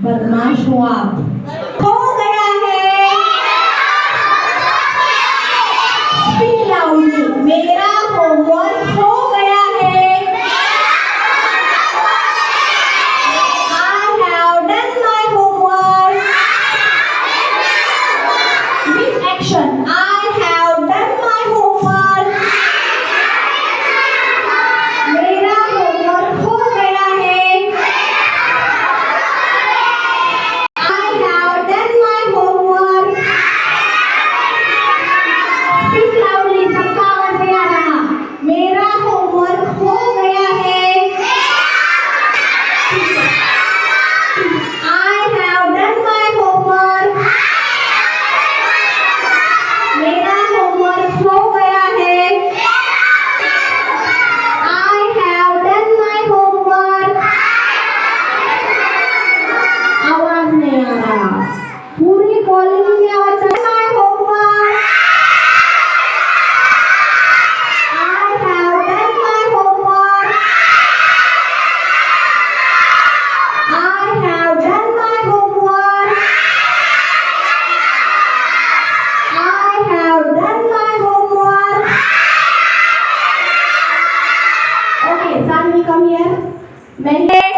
बदमाश हो आप। हो गया है। Speak loudly. मेरा होमवर्क हो गया है। I have done my homework. With action. I have done my homework. मेरा होमवर्क हो गया है। I have done my homework. Speak loudly. सबका आवाज नहीं आ रहा। मेरा होमवर्क हो गया है। I have done my homework. मेरा होमवर्क हो गया है। I have done my homework. आवाज नहीं आ रहा। पूरी कॉलोनी में आवाज चल my homework. I have done my homework. I have done my homework. I have done my homework. Okay, Sanvi, come here.